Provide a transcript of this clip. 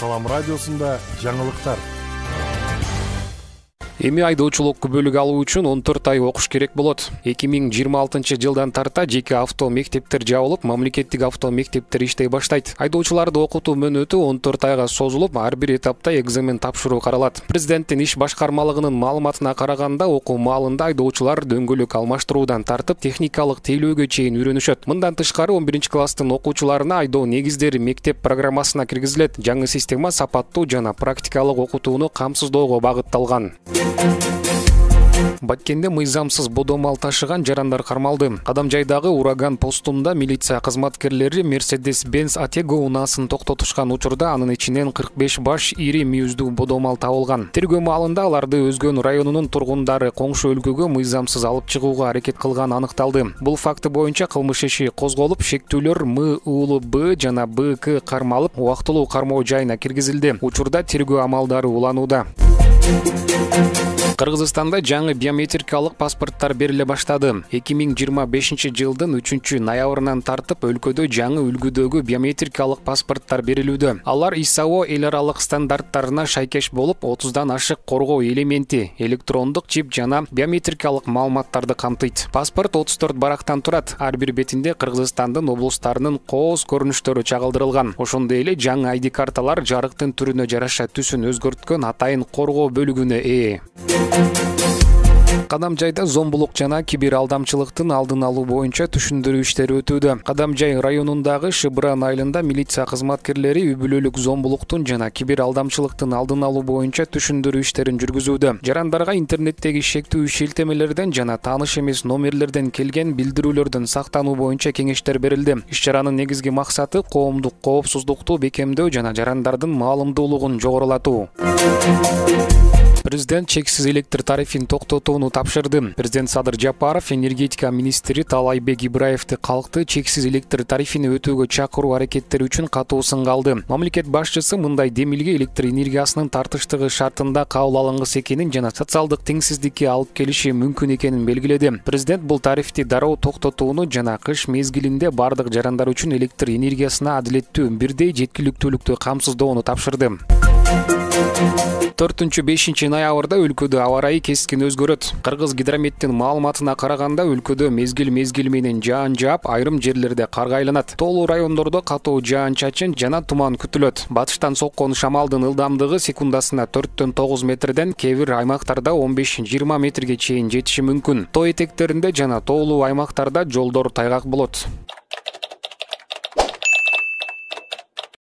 Салам радиосунда жаңылыктар. Эми айдоочулук күбөлүк алуу үчүн 14 ай окуш керек болот. 2026 жылдан тарта жеке авто мектептер жабылып, мамлекеттик авто мектептер иштей баштайт. Айдоочуларды окутуу мөөнөтү 14 айга созулуп, ар бир этапта экзамен тапшыруу каралат. Президенттин иш башкармалыгынын маалыматына караганда, окуу маалында айдоочулар дөңгөлөк алмаштыруудан тартып техникалык тейлөөгө чейин үйрөнүшөт. Мындан тышкары 11-класстын окуучуларына айдоо негиздери мектеп программасына киргизилет. Жаңы система сапаттуу жана практикалык окутууну камсыздоого багытталган. Баткенде мыйзамсыз бодомал ташыган жарандар кармалды. Кадамжайдагы ураган постунда милиция кызматкерлери Mercedes-Benz Atego унаасын токтотушкан учурда анын ичинен 45 баш ири мүйүздүү бодомал табылган. Тергөө маалында аларды Өзгөн районунун тургундары коңшу өлкөгө мыйзамсыз алып чыгууга аракет кылган аныкталды. Бул факты боюнча кылмыш иши козголуп, шектүүлөр М.Б жана Б.К кармалып, убактылуу кармоо жайына киргизилди. Учурда тергөө амалдары уланууда. Кыргызстанда жаңы биометрикалык паспорттар бериле баштады. 2025 жылдын 3-ноябрынан тартып өлкөдө жаңы үлгүдөгү биометрикалык паспорттар берилүүдө. Алар ИСАО эл аралык стандарттарына шайкеш болуп, 30дан ашык коргоо элементи, электрондук чип жана биометрикалык маалыматтарды камтыйт. Паспорт 34 барактан турат. Ар бир бетинде Кыргызстандын облустарынын кооз көрүнүштөрү чагылдырылган. Ошондой эле жаңы ID карталар жарыктын түрүнө жараша түсүн өзгөрткөн атайын коргоо бөлүгүнө ээ. Кадамжайда зомбулук жана кибер алдамчылыктын алдын алуу боюнча түшүндүрүү иштери өтүүдө. Кадамжай районундагы Шыбыран айылында милиция кызматкерлери үй бүлөлүк зомбулуктун жана кибер алдамчылыктын алдын алуу боюнча түшүндүрүү иштерин жүргүзүүдө. Жарандарга интернеттеги шектүү шилтемелерден жана тааныш эмес номерлерден келген билдирүүлөрдөн сактануу боюнча кеңештер берилди. Иш-чаранын негизги максаты коомдук коопсуздукту бекемдөө жана жарандардын маалымдуулугун жогорулатуу. Президент чексиз электр тарифин токтотууну тапшырды. Президент Садыр Жапаров энергетика министри Талайбек Ибраевди калкты чексиз электр тарифини өтөөгө чакыруу аракеттери үчүн катуу сынга алды. Мамлекет башчысы мындай демилге электр энергиясынын тартыштыгы шартында кабыл алынгыс экенин жана социалдык теңсиздикке алып келиши мүмкүн экенин белгиледи. Президент бул тарифти дароо токтотууну жана кыш мезгилинде бардык жарандар үчүн электр энергиясына адилеттүү бирдей жеткиликтүүлүктү камсыздоону тапшырды. 4-5 ноябрда өлкөдө аба ырайы кескин өзгөрөт. Кыргыз гидрометтин маалыматына караганда өлкөдө мезгил менен жаан жаап, айрым жерлерде карга айланат. Тоолуу райондордо катуу жаан-чачын жана туман күтүлөт. Батыштан соккон шамалдын ылдамдыгы секундасына 4-9 метрден, кээ бир аймактарда 15-20 метрге чейин жетиши мүмкүн. Тоо этектеринде жана тоолуу аймактарда жолдор тайгак болот.